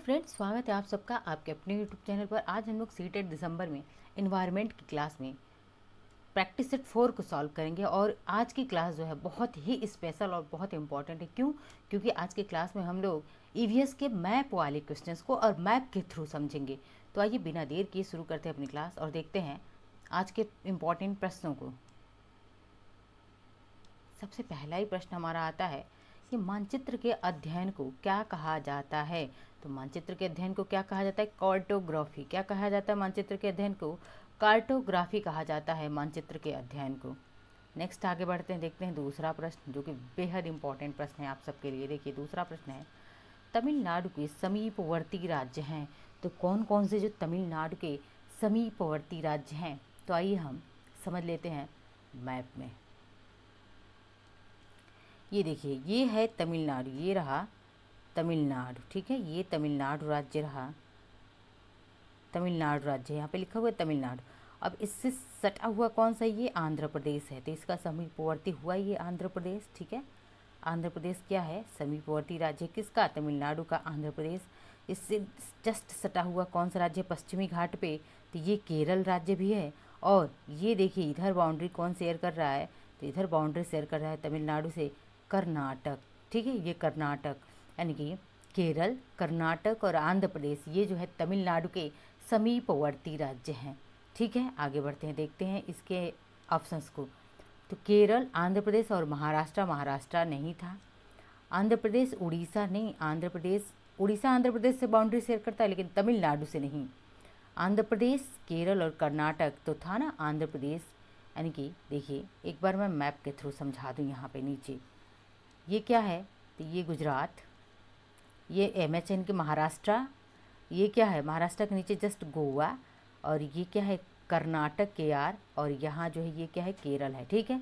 Friends, स्वागत है आप सबका आपके अपने यूट्यूब चैनल पर। आज हम लोग सीटेट दिसंबर में इन्वायरमेंट की क्लास में प्रैक्टिस सेट 4 को सॉल्व करेंगे। और आज की क्लास जो है बहुत ही स्पेशल और बहुत इंपॉर्टेंट है। क्यों? क्योंकि आज की क्लास में हम लोग ईवीएस के मैप वाले क्वेश्चंस को और मैप के थ्रू समझेंगे। तो आइए बिना देर किए शुरू करते हैं अपनी क्लास और देखते हैं आज के इम्पॉर्टेंट प्रश्नों को। सबसे पहला ही प्रश्न हमारा आता है कि मानचित्र के अध्ययन को क्या कहा जाता है। तो मानचित्र के अध्ययन को क्या कहा जाता है? कार्टोग्राफी। क्या कहा जाता है मानचित्र के अध्ययन को? कार्टोग्राफी कहा जाता है मानचित्र के अध्ययन को। नेक्स्ट आगे बढ़ते हैं, देखते हैं दूसरा प्रश्न जो कि बेहद इंपॉर्टेंट प्रश्न है आप सबके लिए। देखिए दूसरा प्रश्न है, तमिलनाडु के समीपवर्ती राज्य हैं। तो कौन कौन से जो तमिलनाडु के समीपवर्ती राज्य हैं, तो आइए हम समझ लेते हैं मैप में। ये देखिए, ये है तमिलनाडु, ये रहा तमिलनाडु, ठीक है। ये तमिलनाडु राज्य रहा, तमिलनाडु राज्य यहाँ पे लिखा हुआ है तमिलनाडु। अब इससे सटा हुआ कौन सा? ये आंध्र प्रदेश है, तो इसका समीपवर्ती हुआ ये आंध्र प्रदेश, ठीक है। आंध्र प्रदेश क्या है? समीपवर्ती राज्य किसका? तमिलनाडु का, आंध्र प्रदेश। इससे जस्ट सटा हुआ कौन सा राज्य? पश्चिमी घाट पे, तो ये केरल राज्य भी है। और ये देखिए इधर बाउंड्री कौन शेयर कर रहा है? तो इधर बाउंड्री शेयर कर रहा है तमिलनाडु से कर्नाटक, ठीक है। ये कर्नाटक यानी कि केरल, कर्नाटक और आंध्र प्रदेश, ये जो है तमिलनाडु के समीपवर्ती राज्य हैं, ठीक है। आगे बढ़ते हैं, देखते हैं इसके ऑप्शंस को। तो केरल, आंध्र प्रदेश और महाराष्ट्र। महाराष्ट्र नहीं था। आंध्र प्रदेश, उड़ीसा नहीं। आंध्र प्रदेश, उड़ीसा आंध्र प्रदेश से बाउंड्री शेयर करता है लेकिन तमिलनाडु से नहीं। आंध्र प्रदेश, केरल और कर्नाटक तो था ना आंध्र प्रदेश। यानी कि देखिए एक बार मैं मैप के थ्रू समझा दूँ। यहाँ पे नीचे ये क्या है? तो ये गुजरात, ये MHN के महाराष्ट्र, ये क्या है? महाराष्ट्र के नीचे जस्ट गोवा, और ये क्या है? कर्नाटक KR, और यहाँ जो है ये क्या है? केरल है, ठीक है।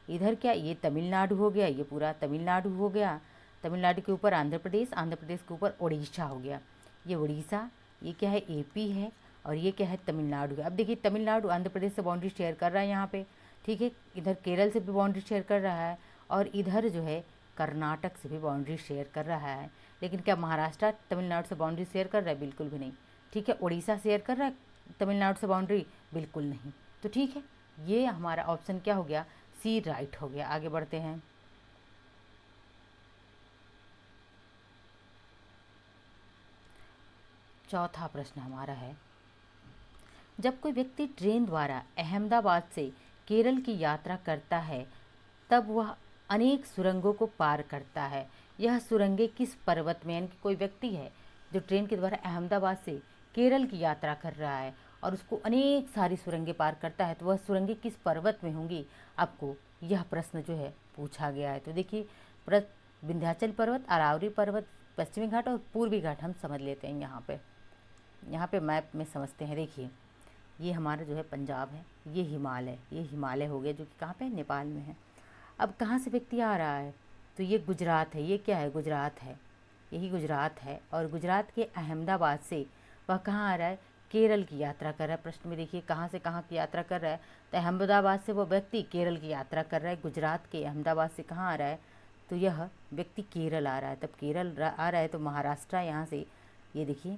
इधर क्या? ये तमिलनाडु हो गया, ये पूरा तमिलनाडु हो गया। तमिलनाडु के ऊपर आंध्र प्रदेश, आंध्र प्रदेश के ऊपर उड़ीसा हो गया, ये उड़ीसा। ये क्या है? AP है, और ये क्या है? तमिलनाडु है। अब देखिए तमिलनाडु आंध्र प्रदेश से बाउंड्री शेयर कर रहा है यहाँ पे, ठीक है। इधर केरल से भी बाउंड्री शेयर कर रहा है, और इधर जो है कर्नाटक से भी बाउंड्री शेयर कर रहा है। लेकिन क्या महाराष्ट्र तमिलनाडु से बाउंड्री शेयर कर रहा है? बिल्कुल भी नहीं, ठीक है। उड़ीसा शेयर कर रहा है तमिलनाडु से बाउंड्री? बिल्कुल नहीं। तो ठीक है, ये हमारा ऑप्शन क्या हो गया? C राइट हो गया। आगे बढ़ते हैं, चौथा प्रश्न हमारा है, जब कोई व्यक्ति ट्रेन द्वारा अहमदाबाद से केरल की यात्रा करता है तब वह अनेक सुरंगों को पार करता है। यह सुरंगें किस पर्वत में? यानी कि कोई व्यक्ति है जो ट्रेन के द्वारा अहमदाबाद से केरल की यात्रा कर रहा है और उसको अनेक सारी सुरंगें पार करता है, तो वह सुरंगें किस पर्वत में होंगी? आपको यह प्रश्न जो है पूछा गया है। तो देखिए विंध्याचल पर्वत, अरावली पर्वत, पश्चिमी घाट और पूर्वी घाट हम समझ लेते हैं। यहाँ पे मैप में समझते हैं। देखिए ये हमारा जो है पंजाब है, ये हिमालय, ये हिमालय हो गया जो कि कहाँ पे? नेपाल में है। अब कहाँ से व्यक्ति आ रहा है? तो ये गुजरात है। ये क्या है? गुजरात है, यही गुजरात है। और गुजरात के अहमदाबाद से वह कहाँ आ रहा है? केरल की यात्रा कर रहा है। प्रश्न में देखिए कहाँ से कहाँ की यात्रा कर रहा है? तो अहमदाबाद से वो व्यक्ति केरल की यात्रा कर रहा है। गुजरात के अहमदाबाद से कहाँ आ रहा है? तो यह व्यक्ति केरल आ रहा है। तब केरल आ रहा है तो महाराष्ट्र, यहाँ से ये देखिए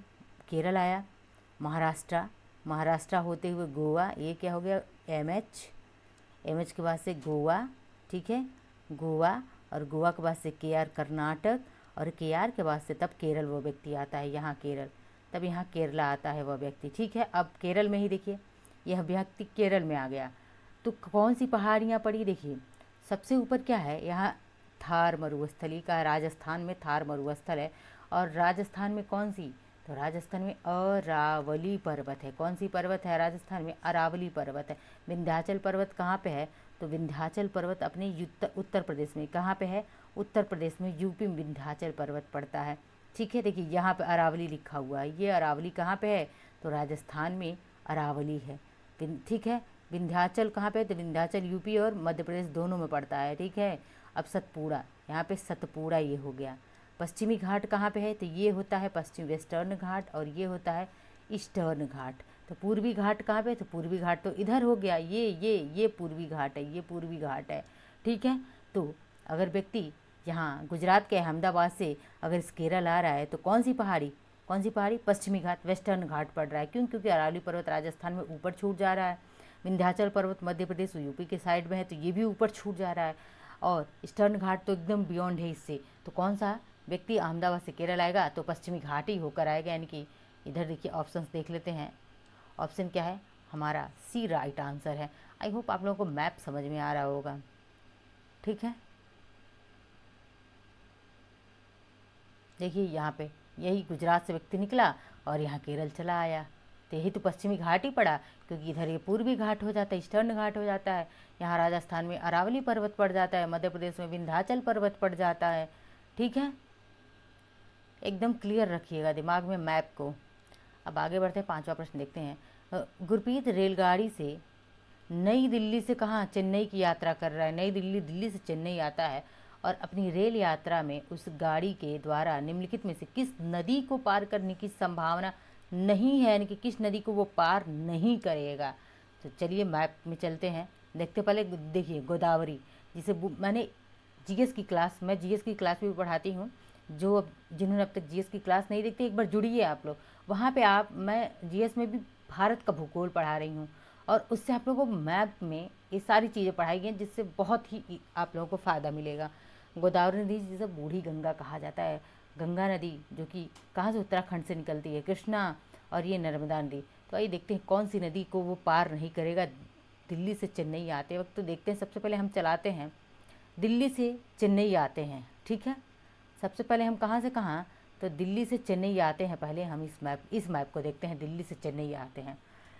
केरल आया, महाराष्ट्र, महाराष्ट्र होते हुए गोवा, ये क्या हो गया? MH के बाद से गोवा, ठीक है, गोवा। और गोवा के बाद से KR कर्नाटक, और KR के बाद से तब केरल वो व्यक्ति आता है, यहाँ केरल, तब यहाँ केरला आता है वह व्यक्ति, ठीक है। अब केरल में ही देखिए यह व्यक्ति केरल में आ गया, तो कौन सी पहाड़ियाँ पड़ी? देखिए सबसे ऊपर क्या है? यहाँ थार मरुस्थली का, राजस्थान में थार मरुस्थल है। और राजस्थान में कौन सी? तो राजस्थान में अरावली पर्वत है। कौन सी पर्वत है राजस्थान में? अरावली पर्वत है। विंध्याचल पर्वत कहाँ पे है? तो विंध्याचल पर्वत अपने उत्तर प्रदेश में, कहाँ पे है? उत्तर प्रदेश में, UP में विंध्याचल पर्वत पड़ता है, ठीक है। देखिए यहाँ पे अरावली लिखा हुआ है, ये अरावली कहाँ पे है? तो राजस्थान में अरावली है, ठीक है। विंध्याचल कहाँ पे है? तो विंध्याचल UP और मध्य प्रदेश दोनों में पड़ता है, ठीक है। अब सतपुड़ा, यहाँ पे सतपुड़ा ये हो गया। पश्चिमी घाट कहाँ पे है? तो ये होता है पश्चिम वेस्टर्न घाट, और ये होता है ईस्टर्न घाट। तो पूर्वी घाट कहाँ पे? तो पूर्वी घाट तो इधर हो गया, ये पूर्वी घाट है, ये पूर्वी घाट है, ठीक है। तो अगर व्यक्ति यहाँ गुजरात के अहमदाबाद से अगर इस केरल आ रहा है तो कौन सी पहाड़ी? कौन सी पहाड़ी? पश्चिमी घाट, वेस्टर्न घाट पड़ रहा है। क्यों? क्योंकि अरावली पर्वत राजस्थान में ऊपर छूट जा रहा है, विंध्याचल पर्वत मध्य प्रदेश यूपी के साइड में है, तो ये भी ऊपर छूट जा रहा है, और ईस्टर्न घाट तो एकदम बियॉन्ड है इससे। तो कौन सा व्यक्ति अहमदाबाद से केरल आएगा? तो पश्चिमी घाट ही होकर आएगा, यानी कि इधर देखिए ऑप्शंस देख लेते हैं। ऑप्शन क्या है? हमारा सी राइट आंसर है। आई होप आप लोगों को मैप समझ में आ रहा होगा। ठीक है, देखिए यहाँ पे यही गुजरात से व्यक्ति निकला और यहाँ केरल चला आया, तो यही तो पश्चिमी घाट ही पड़ा, क्योंकि इधर ये पूर्वी घाट हो जाता है, ईस्टर्न घाट हो जाता है। यहाँ राजस्थान में अरावली पर्वत पड़ जाता है, मध्य प्रदेश में विंध्याचल पर्वत पड़ जाता है। ठीक है, एकदम क्लियर रखिएगा दिमाग में मैप को। अब आगे बढ़ते हैं, 5वां प्रश्न देखते हैं। गुरप्रीत रेलगाड़ी से नई दिल्ली से कहाँ? चेन्नई की यात्रा कर रहा है। नई दिल्ली से चेन्नई आता है, और अपनी रेल यात्रा में उस गाड़ी के द्वारा निम्नलिखित में से किस नदी को पार करने की संभावना नहीं है, यानी कि किस नदी को वो पार नहीं करेगा। तो चलिए मैप में चलते हैं, देखते पहले देखिए गोदावरी, जिसे मैंने जीएस की क्लास, मैं जीएस की क्लास भी पढ़ाती हूँ, जिन्होंने अब तक जीएस की क्लास नहीं देखती एक बार जुड़िए आप लोग वहाँ पे। मैं जीएस में भी भारत का भूगोल पढ़ा रही हूँ, और उससे आप लोगों को मैप में ये सारी चीज़ें पढ़ाई गई, जिससे बहुत ही आप लोगों को फ़ायदा मिलेगा। गोदावरी नदी जिसे बूढ़ी गंगा कहा जाता है, गंगा नदी जो कि कहाँ से? उत्तराखंड से निकलती है, कृष्णा, और ये नर्मदा नदी। तो आइए देखते हैं कौन सी नदी को वो पार नहीं करेगा दिल्ली से चेन्नई आते वक्त। तो देखते हैं, सबसे पहले हम चलाते हैं दिल्ली से चेन्नई आते हैं। ठीक है, सबसे पहले हम कहाँ से कहाँ? तो दिल्ली से चेन्नई आते हैं। पहले हम इस मैप को देखते हैं, दिल्ली से चेन्नई आते हैं।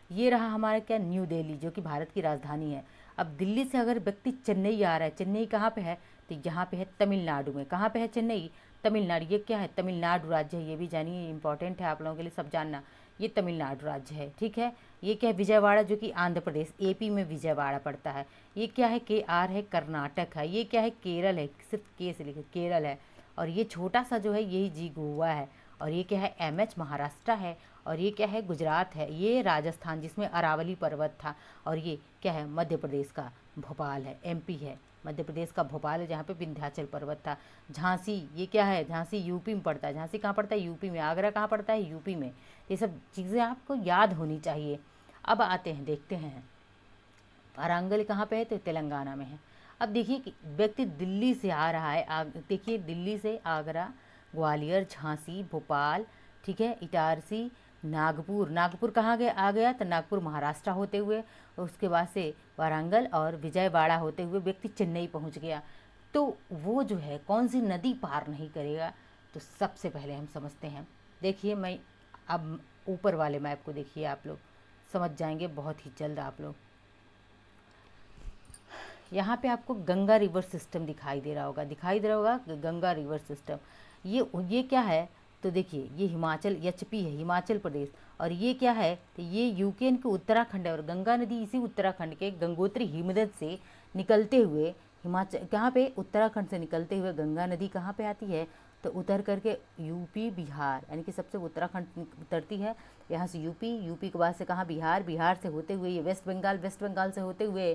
ये रहा हमारा क्या? न्यू दिल्ली, जो कि भारत की राजधानी है। अब दिल्ली से अगर व्यक्ति चेन्नई आ रहा है, चेन्नई कहाँ पे है? तो यहाँ पे है तमिलनाडु में। कहाँ पे है चेन्नई? तमिलनाडु। ये क्या है? तमिलनाडु राज्य है, ये भी जानिए, इंपॉर्टेंट है आप लोगों के लिए सब जानना। ये तमिलनाडु राज्य है। ठीक है, ये क्या है? विजयवाड़ा, जो कि आंध्र प्रदेश, एपी में विजयवाड़ा पड़ता है। ये क्या है? KR है, कर्नाटक है। ये क्या है? केरल है, सिर्फ के से लिखे, केरल है। और ये छोटा सा जो है यही जी गोवा है। और ये क्या है? MH महाराष्ट्र है। और ये क्या है? गुजरात है। ये राजस्थान, जिसमें अरावली पर्वत था। और ये क्या है? मध्य प्रदेश का भोपाल है, MP है, मध्य प्रदेश का भोपाल है, जहाँ पे विंध्याचल पर्वत था। झांसी, ये क्या है? झांसी यूपी में पड़ता है। झांसी कहाँ पड़ता है? यूपी में। आगरा कहाँ पड़ता है? यूपी में। ये सब चीज़ें आपको याद होनी चाहिए। अब आते हैं, देखते हैं वारंगल कहाँ पे है? तो तेलंगाना में है। अब देखिए कि व्यक्ति दिल्ली से आ रहा है, देखिए दिल्ली से आगरा, ग्वालियर, झांसी, भोपाल, ठीक है, इटारसी, नागपुर। नागपुर कहाँ आ गया? तो नागपुर महाराष्ट्र होते हुए, उसके बाद से वारंगल और विजयवाड़ा होते हुए व्यक्ति चेन्नई पहुँच गया। तो वो जो है कौन सी नदी पार नहीं करेगा? तो सबसे पहले हम समझते हैं, देखिए मैं अब ऊपर वाले मैप को देखिए, आप लोग समझ जाएंगे बहुत ही जल्द आप लोग। यहाँ पे आपको गंगा रिवर सिस्टम दिखाई दे रहा होगा, गंगा रिवर सिस्टम। ये क्या है? तो देखिए ये हिमाचल, HP है, हिमाचल प्रदेश। और ये क्या है? तो ये यूक्रेन के उत्तराखंड है, और गंगा नदी इसी उत्तराखंड के गंगोत्री हिमनद से निकलते हुए हिमाचल, कहाँ पे? उत्तराखंड से निकलते हुए गंगा नदी कहाँ पे आती है? तो उतर करके यूपी, बिहार, यानी कि सबसे उत्तराखंड उतरती है, यहाँ से यूपी के बाद से कहाँ? बिहार से होते हुए ये वेस्ट बंगाल से होते हुए,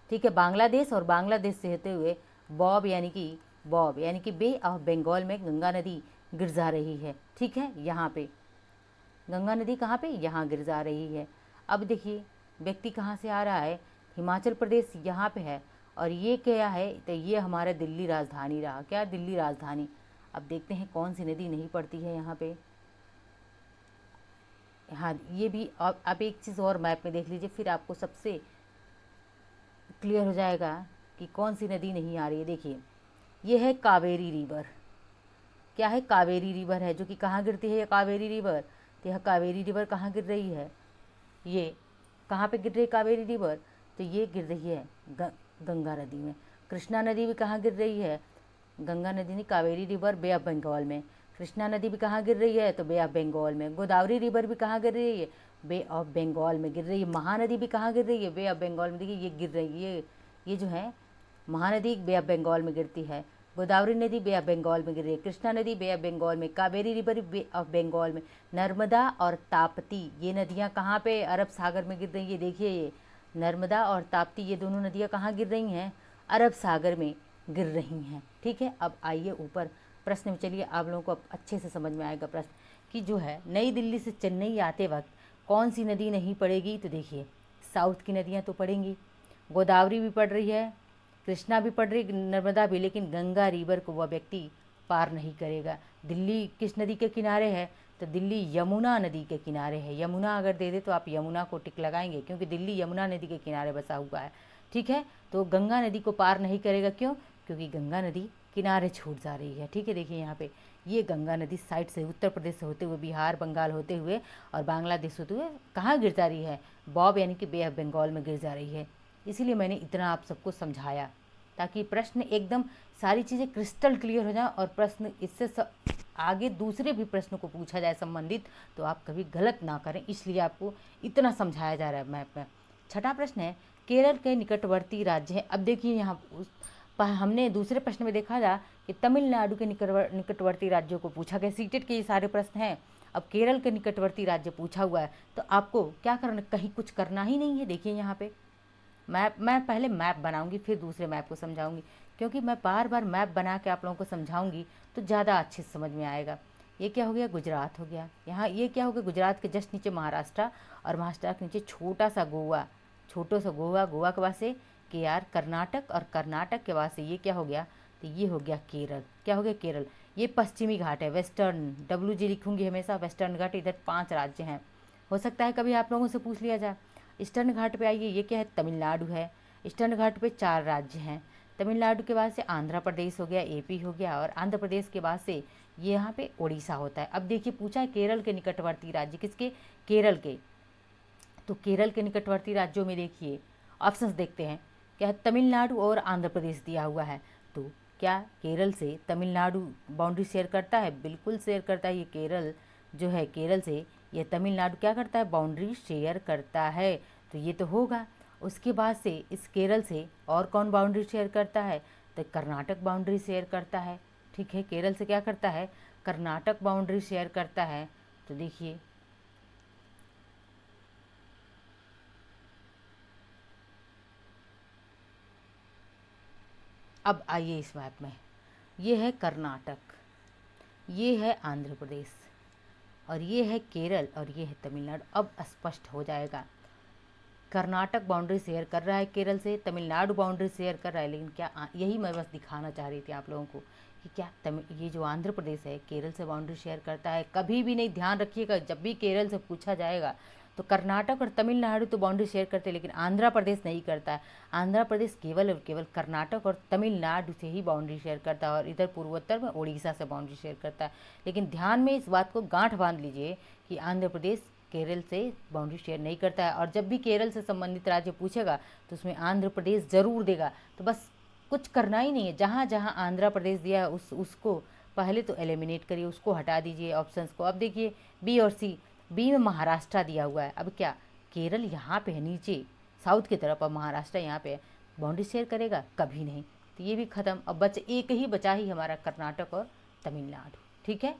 ठीक है, बांग्लादेश, और बांग्लादेश से होते हुए बॉब यानी कि बे ऑफ बंगाल में गंगा नदी गिर जा रही है। ठीक है, यहाँ पे गंगा नदी कहाँ पे? यहाँ गिर जा रही है। अब देखिए व्यक्ति कहाँ से आ रहा है? हिमाचल प्रदेश यहाँ पे है। और ये क्या है? तो ये हमारा दिल्ली राजधानी रहा। क्या? दिल्ली राजधानी। अब देखते हैं कौन सी नदी नहीं पड़ती है यहाँ पे। हाँ, ये भी आप एक चीज़ और मैप में देख लीजिए, फिर आपको सबसे क्लियर हो जाएगा कि कौन सी नदी नहीं आ रही है। देखिए ये है कावेरी रिवर। क्या है? कावेरी रिवर है, जो कि कहाँ गिरती है? ये कावेरी रिवर। तो यह कावेरी रिवर कहाँ गिर रही है? ये कहाँ पे गिर रही है कावेरी रिवर? तो ये गिर रही है गंगा नदी में। कृष्णा नदी भी कहाँ गिर रही है? गंगा नदी नहीं, Kaveri river bay of Bengal में। कृष्णा नदी भी कहाँ गिर रही है? तो बे ऑफ बंगाल में। गोदावरी रिवर भी कहाँ गिर रही है? बे ऑफ बंगाल में गिर रही है। महानदी भी कहाँ गिर रही है? बे ऑफ बंगाल में। देखिए ये गिर रही है, ये जो है महानदी बे ऑफ बंगाल में गिरती है। गोदावरी नदी बे ऑफ बंगाल में गिर रही है। कृष्णा नदी बे ऑफ बंगाल में। Kaveri river bay of Bengal में। नर्मदा और ताप्ती, ये नदियाँ कहाँ पे? अरब सागर में गिर रही है। देखिए ये नर्मदा और ताप्ती, ये दोनों नदियाँ कहाँ गिर रही हैं? अरब सागर में गिर रही हैं। ठीक है, अब आइए ऊपर प्रश्न में चलिए, आप लोगों को अब अच्छे से समझ में आएगा प्रश्न। कि जो है नई दिल्ली से चेन्नई आते वक्त कौन सी नदी नहीं पड़ेगी, तो देखिए साउथ की नदियाँ तो पड़ेंगी, गोदावरी भी पड़ रही है, कृष्णा भी पड़ रही, नर्मदा भी, लेकिन गंगा रिवर को वह व्यक्ति पार नहीं करेगा। दिल्ली किस नदी के किनारे है, तो दिल्ली यमुना नदी के किनारे है। यमुना अगर दे दे तो आप यमुना को टिक लगाएंगे, क्योंकि दिल्ली यमुना नदी के किनारे बसा हुआ है, ठीक है। तो गंगा नदी को पार नहीं करेगा, क्यों? क्योंकि गंगा नदी किनारे छूट जा रही है, ठीक है। देखिए यहाँ पे ये गंगा नदी साइड से उत्तर प्रदेश से होते हुए बिहार बंगाल होते हुए और बांग्लादेश होते हुए कहाँ गिर जा रही है, बॉब यानी कि बे ऑफ बंगाल में गिर जा रही है। इसीलिए मैंने इतना आप सबको समझाया, ताकि प्रश्न एकदम सारी चीज़ें क्रिस्टल क्लियर हो जाए और प्रश्न इससे आगे दूसरे भी प्रश्न को पूछा जाए संबंधित, तो आप कभी गलत ना करें, इसलिए आपको इतना समझाया जा रहा है मैप में। छठा प्रश्न है, केरल के निकटवर्ती राज्य है। अब देखिए यहाँ हमने दूसरे प्रश्न में देखा था कि तमिलनाडु के निकटवर्ती राज्यों को पूछा गया, सीटेट के ये सारे प्रश्न हैं। अब केरल के निकटवर्ती राज्य पूछा हुआ है, तो आपको क्या करना, कहीं कुछ करना ही नहीं है। देखिए यहाँ पे मैप, मैं पहले मैप बनाऊंगी फिर दूसरे मैप को समझाऊंगी, क्योंकि मैं बार बार मैप बना के आप लोगों को समझाऊंगी तो ज़्यादा अच्छे से समझ में आएगा। ये क्या हो गया, गुजरात हो गया। यहाँ ये क्या हो गया, गुजरात के जस्ट नीचे महाराष्ट्र और महाराष्ट्र के नीचे छोटा सा गोवा, छोटो सा गोवा, गोवा के बाद से KR कर्नाटक, और कर्नाटक के बाद से ये क्या हो गया, तो ये हो गया केरल। क्या हो गया, केरल। ये पश्चिमी घाट है, वेस्टर्न, WG लिखूंगी हमेशा, वेस्टर्न घाट। इधर 5 राज्य हैं, हो सकता है कभी आप लोगों से पूछ लिया जाए। ईस्टर्न घाट पे आइए, ये क्या है, तमिलनाडु है। ईस्टर्न घाट पे 4 राज्य हैं, तमिलनाडु के बाद से आंध्र प्रदेश हो गया, AP हो गया, और आंध्र प्रदेश के बाद से ये यहाँ पे उड़ीसा होता है। अब देखिए पूछा है केरल के निकटवर्ती राज्य, किसके, केरल के। तो केरल के निकटवर्ती राज्यों में देखिए ऑप्शंस देखते हैं, क्या है, तमिलनाडु और आंध्र प्रदेश दिया हुआ है। तो क्या केरल से तमिलनाडु बाउंड्री शेयर करता है? बिल्कुल शेयर करता है। ये केरल जो है, केरल से ये तमिलनाडु क्या करता है, बाउंड्री शेयर करता है, तो ये तो होगा। उसके बाद से इस केरल से और कौन बाउंड्री शेयर करता है, तो कर्नाटक बाउंड्री शेयर करता है, ठीक है। केरल से क्या करता है, कर्नाटक बाउंड्री शेयर करता है। तो देखिए अब आइए इस मैप में, ये है कर्नाटक, ये है आंध्र प्रदेश, और ये है केरल, और ये है तमिलनाडु। अब स्पष्ट हो जाएगा, कर्नाटक बाउंड्री शेयर कर रहा है केरल से, तमिलनाडु बाउंड्री शेयर कर रहा है, लेकिन क्या यही मैं बस दिखाना चाह रही थी आप लोगों को कि क्या ये जो आंध्र प्रदेश है केरल से बाउंड्री शेयर करता है? कभी भी नहीं, ध्यान रखिएगा, जब भी केरल से पूछा जाएगा तो कर्नाटक और तमिलनाडु तो बाउंड्री शेयर करते हैं, लेकिन आंध्र प्रदेश नहीं करता है। आंध्र प्रदेश केवल और केवल कर्नाटक और तमिलनाडु से ही बाउंड्री शेयर करता है, और इधर पूर्वोत्तर में उड़ीसा से बाउंड्री शेयर करता है। लेकिन ध्यान में इस बात को गांठ बांध लीजिए कि आंध्र प्रदेश केरल से बाउंड्री शेयर नहीं करता है, और जब भी केरल से संबंधित राज्य पूछेगा तो उसमें आंध्र प्रदेश ज़रूर देगा। तो बस कुछ करना ही नहीं है, जहाँ जहाँ आंध्र प्रदेश दिया है उसको पहले तो एलिमिनेट करिए, उसको हटा दीजिए ऑप्शंस को। अब देखिए B और C, B में महाराष्ट्र दिया हुआ है। अब क्या, केरल यहाँ पे है नीचे साउथ की तरफ, और महाराष्ट्र यहाँ पे है, बाउंड्री शेयर करेगा? कभी नहीं। तो ये भी ख़त्म। अब एक ही बचा ही हमारा, कर्नाटक और तमिलनाडु, ठीक है।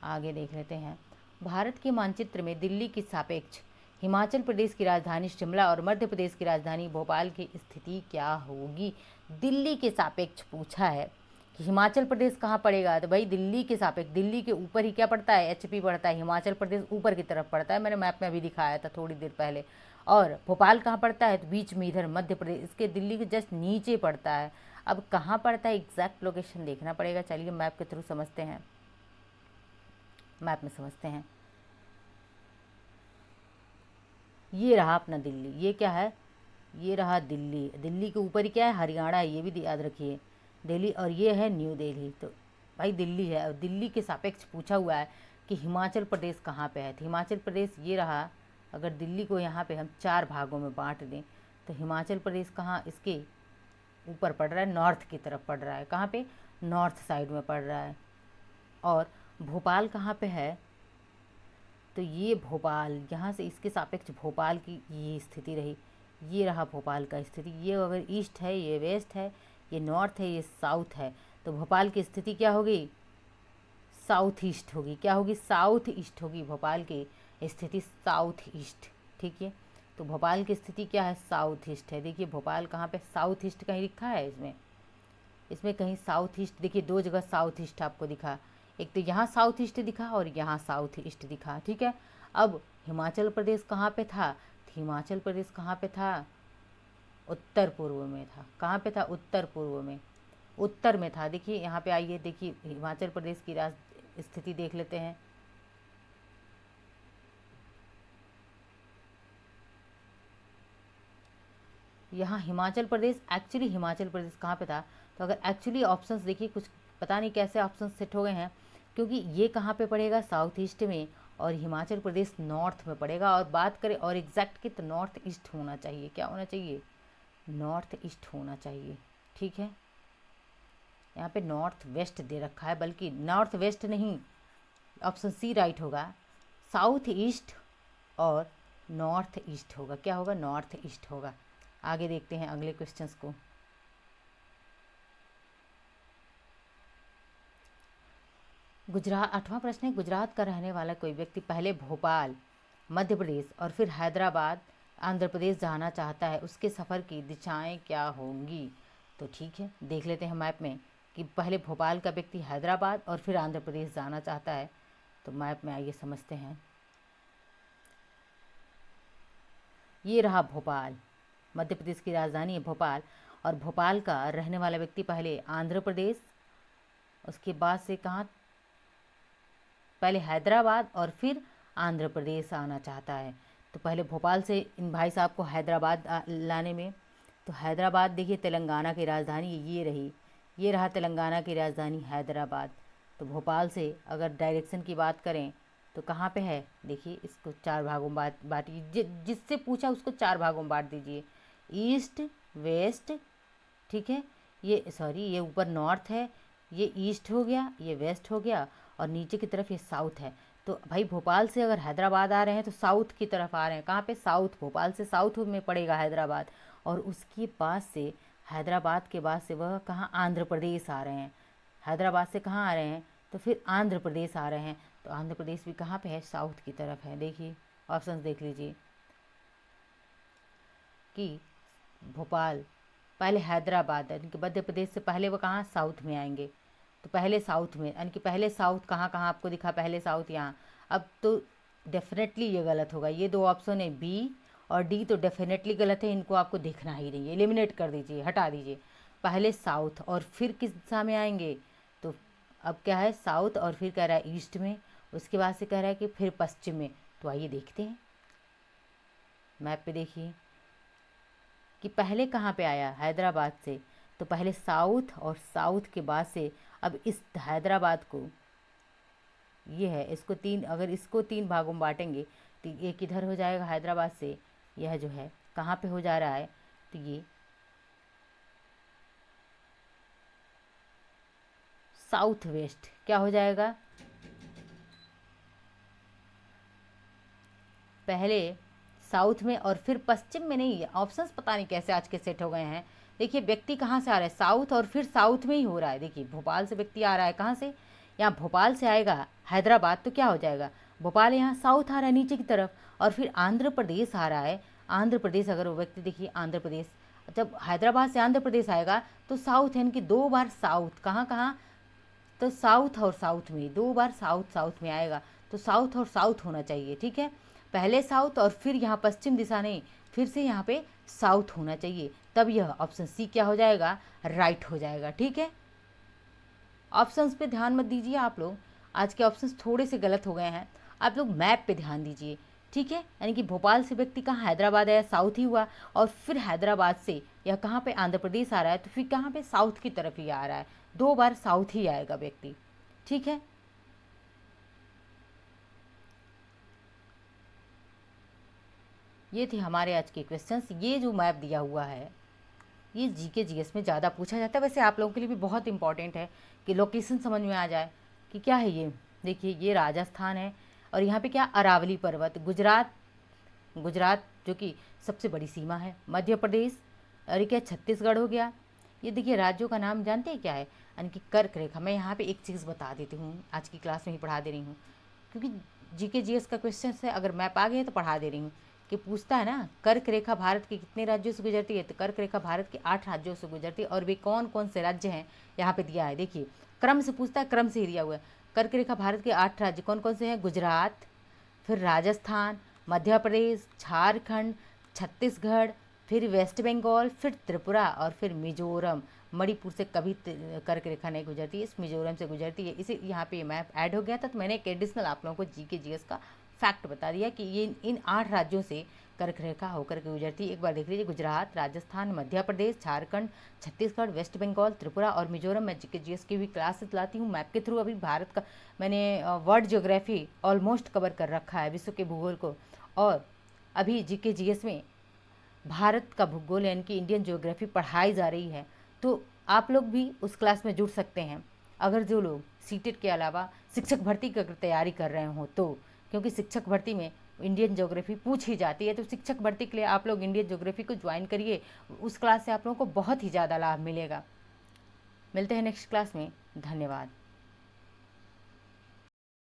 आगे देख लेते हैं, भारत के मानचित्र में दिल्ली की सापेक्ष हिमाचल प्रदेश की राजधानी शिमला और मध्य प्रदेश की राजधानी भोपाल की स्थिति क्या होगी? दिल्ली के सापेक्ष पूछा है कि हिमाचल प्रदेश कहाँ पड़ेगा, तो भाई दिल्ली के सापेक्ष, दिल्ली के ऊपर ही क्या पड़ता है, HP पड़ता है। हिमाचल प्रदेश ऊपर की तरफ पड़ता है, मैंने मैप में अभी दिखाया था थोड़ी देर पहले। और भोपाल कहाँ पड़ता है, तो बीच में इधर मध्य प्रदेश, इसके दिल्ली के जस्ट नीचे पड़ता है। अब कहाँ पड़ता है एग्जैक्ट लोकेशन देखना पड़ेगा, चलिए मैप के थ्रू समझते हैं, मैप में समझते हैं। ये रहा अपना दिल्ली, ये क्या है, ये रहा दिल्ली। दिल्ली के ऊपर ही क्या है, हरियाणा है, ये भी याद रखिए, दिल्ली। और ये है न्यू दिल्ली, तो भाई दिल्ली है। और दिल्ली के सापेक्ष पूछा हुआ है कि हिमाचल प्रदेश कहाँ पे है, तो हिमाचल प्रदेश ये रहा। अगर दिल्ली को यहाँ पे हम 4 भागों में बांट दें, तो हिमाचल प्रदेश कहाँ, इसके ऊपर पड़ रहा है, नॉर्थ की तरफ पड़ रहा है। कहाँ पे, नॉर्थ साइड में पड़ रहा है। और भोपाल कहाँ पे है, तो ये भोपाल, यहाँ से इसके सापेक्ष भोपाल की ये स्थिति रही, ये रहा भोपाल का स्थिति। ये अगर ईस्ट है, ये वेस्ट है, ये नॉर्थ है, ये साउथ है, तो भोपाल की स्थिति क्या होगी, साउथ ईस्ट होगी। क्या होगी, साउथ ईस्ट होगी। भोपाल की स्थिति साउथ ईस्ट, ठीक है। तो भोपाल की स्थिति क्या है, साउथ ईस्ट है। देखिए भोपाल कहाँ पे, साउथ ईस्ट कहीं लिखा है इसमें, इसमें कहीं साउथ ईस्ट, देखिए 2 जगह साउथ ईस्ट आपको दिखा, एक तो यहाँ साउथ ईस्ट दिखा और यहाँ साउथ ईस्ट दिखा, ठीक है। अब हिमाचल प्रदेश कहाँ पे था? हिमाचल प्रदेश कहाँ पे था? उत्तर पूर्व में था। कहाँ पे था? उत्तर पूर्व में, उत्तर में था। देखिए यहाँ पे आइए, देखिए हिमाचल प्रदेश की राज स्थिति देख लेते हैं। यहाँ हिमाचल प्रदेश, एक्चुअली हिमाचल प्रदेश कहाँ पे था? तो अगर एक्चुअली ऑप्शंस देखिए, कुछ पता नहीं कैसे ऑप्शंस सेट हो गए हैं, क्योंकि ये कहाँ पे पड़ेगा? साउथ ईस्ट में, और हिमाचल प्रदेश नॉर्थ में पड़ेगा। और बात करें और एग्जैक्ट की, तो नॉर्थ ईस्ट होना चाहिए। क्या होना चाहिए? नॉर्थ ईस्ट होना चाहिए, ठीक है। यहाँ पे नॉर्थ वेस्ट दे रखा है, बल्कि नॉर्थ वेस्ट नहीं, ऑप्शन सी राइट होगा। साउथ ईस्ट और नॉर्थ ईस्ट होगा। क्या होगा? नॉर्थ ईस्ट होगा। आगे देखते हैं अगले क्वेश्चंस को। गुजरात, 8वां प्रश्न है, गुजरात का रहने वाला कोई व्यक्ति पहले भोपाल मध्य प्रदेश और फिर हैदराबाद आंध्र प्रदेश जाना चाहता है, उसके सफ़र की दिशाएं क्या होंगी? तो ठीक है, देख लेते हैं मैप में कि पहले भोपाल का व्यक्ति हैदराबाद और फिर आंध्र प्रदेश जाना चाहता है। तो मैप में आइए समझते हैं। ये रहा भोपाल, मध्य प्रदेश की राजधानी है भोपाल। और भोपाल का रहने वाला व्यक्ति पहले आंध्र प्रदेश, उसके बाद से कहाँ? पहले हैदराबाद और फिर आंध्र प्रदेश आना चाहता है। तो पहले भोपाल से इन भाई साहब को हैदराबाद लाने में, तो हैदराबाद देखिए तेलंगाना की राजधानी ये रही, ये रहा तेलंगाना की राजधानी हैदराबाद। तो भोपाल से अगर डायरेक्शन की बात करें तो कहाँ पे है? देखिए इसको 4 भागों में बांटिए, जिससे पूछा उसको 4 भागों में बांट दीजिए। ईस्ट वेस्ट, ठीक है, ये सॉरी ये ऊपर नॉर्थ है, ये ईस्ट हो गया, ये वेस्ट हो गया, और नीचे की तरफ ये साउथ है। तो भाई भोपाल से अगर हैदराबाद आ रहे हैं तो साउथ की तरफ आ रहे हैं। कहाँ पे? साउथ, भोपाल से साउथ में पड़ेगा हैदराबाद। और उसके बाद से, हैदराबाद के बाद से वह कहाँ? आंध्र प्रदेश आ रहे हैं। हैदराबाद से कहाँ आ रहे हैं? तो फिर आंध्र प्रदेश आ रहे हैं। तो आंध्र प्रदेश भी कहाँ पे है? साउथ की तरफ है। देखिए ऑप्शंस देख लीजिए कि भोपाल, पहले हैदराबाद, यानी कि मध्य प्रदेश से पहले वो कहाँ? साउथ में आएंगे। तो पहले साउथ में, यानी कि पहले साउथ कहाँ कहाँ आपको दिखा? पहले साउथ यहाँ। अब तो डेफिनेटली ये गलत होगा। ये 2 ऑप्शन है, बी और डी, तो डेफिनेटली गलत है। इनको आपको देखना ही नहीं है, एलिमिनेट कर दीजिए, हटा दीजिए। पहले साउथ और फिर किस दिशा में आएंगे? तो अब क्या है? साउथ और फिर कह रहा है ईस्ट में, उसके बाद से कह रहा है कि फिर पश्चिम में। तो आइए देखते हैं, मैप पे देखिए कि पहले कहाँ पे आया? हैदराबाद से। तो पहले साउथ, और साउथ के बाद से अब इस हैदराबाद को, ये है, इसको 3, अगर इसको 3 भागों में बांटेंगे तो एक इधर हो जाएगा हैदराबाद से, यह जो है कहाँ पे हो जा रहा है? तो ये साउथ वेस्ट क्या हो जाएगा? पहले साउथ में और फिर पश्चिम में नहीं। ऑप्शंस पता नहीं कैसे आज के सेट हो गए हैं। देखिए व्यक्ति कहाँ से आ रहा है? साउथ, और फिर साउथ में ही हो रहा है। देखिए भोपाल से व्यक्ति आ रहा है, कहाँ से? यहाँ भोपाल से आएगा हैदराबाद, तो क्या हो जाएगा? भोपाल यहाँ साउथ आ रहा है नीचे की तरफ, और फिर आंध्र प्रदेश आ रहा है। आंध्र प्रदेश, अगर वो व्यक्ति देखिए आंध्र प्रदेश, जब हैदराबाद से आंध्र प्रदेश आएगा तो साउथ, यानी कि 2 बार साउथ, कहाँ कहाँ? तो साउथ और साउथ में, 2 बार साउथ साउथ में आएगा। तो साउथ और साउथ होना चाहिए, ठीक है। पहले साउथ और फिर यहाँ पश्चिम दिशा नहीं, फिर से यहाँ पे साउथ होना चाहिए। तब यह ऑप्शन सी क्या हो जाएगा? राइट हो जाएगा, ठीक है। ऑप्शंस पे ध्यान मत दीजिए आप लोग, आज के ऑप्शंस थोड़े से गलत हो गए हैं। आप लोग मैप पे ध्यान दीजिए, ठीक है। यानी कि भोपाल से व्यक्ति कहाँ? हैदराबाद आया, साउथ ही हुआ, और फिर हैदराबाद से यह कहाँ पे? आंध्र प्रदेश आ रहा है, तो फिर कहाँ पे? साउथ की तरफ ही आ रहा है। 2 बार साउथ ही आएगा व्यक्ति, ठीक है। ये थे हमारे आज के क्वेश्चंस। ये जो मैप दिया हुआ है ये जीके जीएस में ज़्यादा पूछा जाता है, वैसे आप लोगों के लिए भी बहुत इंपॉर्टेंट है कि लोकेशन समझ में आ जाए कि क्या है ये। देखिए ये राजस्थान है, और यहाँ पे क्या? अरावली पर्वत, गुजरात, गुजरात जो कि सबसे बड़ी सीमा है, मध्य प्रदेश, और ये क्या? छत्तीसगढ़ हो गया। ये देखिए राज्यों का नाम जानते हैं क्या है? यानी कि कर्क रेखा। मैं यहाँ पे एक चीज़ बता देती हूँ, आज की क्लास में ही पढ़ा दे रही हूँ, क्योंकि जीके जीएस का क्वेश्चन है, अगर मैप आ गया तो पढ़ा दे रही हूँ। कि पूछता है ना, कर्क रेखा भारत के कितने राज्यों से गुजरती है? तो कर्क रेखा भारत के 8 राज्यों से गुजरती है। और वे कौन कौन से राज्य हैं यहाँ पे दिया है, देखिए क्रम से पूछता है, क्रम से ही दिया हुआ है। कर्क रेखा भारत के 8 राज्य कौन कौन से हैं? गुजरात, फिर राजस्थान, मध्य प्रदेश, झारखंड, छत्तीसगढ़, फिर वेस्ट बंगाल, फिर त्रिपुरा और फिर मिजोरम। मणिपुर से कभी कर्क रेखा नहीं गुजरती है, इस मिजोरम से गुजरती है। इसे यहाँ पे मैप ऐड हो गया था, तो मैंने एक एडिशनल आप लोगों को जीके जीएस का फैक्ट बता दिया कि ये इन 8 राज्यों से कर्क रेखा होकर के गुजरती है। एक बार देख लीजिए, गुजरात, राजस्थान, मध्य प्रदेश, झारखंड, छत्तीसगढ़, वेस्ट बंगाल, त्रिपुरा और मिजोरम। मैं जीके जीएस की भी क्लासेस लाती हूँ मैप के थ्रू। अभी भारत का मैंने वर्ल्ड ज्योग्राफी ऑलमोस्ट कवर कर रखा है, विश्व के भूगोल को। और अभी जीके जीएस में भारत का भूगोल यानी कि इंडियन ज्योग्राफी पढ़ाई जा रही है, तो आप लोग भी उस क्लास में जुड़ सकते हैं अगर जो लोग सीटेट के अलावा शिक्षक भर्ती की अगर तैयारी कर रहे हो तो, क्योंकि शिक्षक भर्ती में इंडियन ज्योग्राफी पूछ ही जाती है। तो शिक्षक भर्ती के लिए आप लोग इंडियन ज्योग्राफी को ज्वाइन करिए, उस क्लास से आप लोगों को बहुत ही ज़्यादा लाभ मिलेगा। मिलते हैं नेक्स्ट क्लास में, धन्यवाद।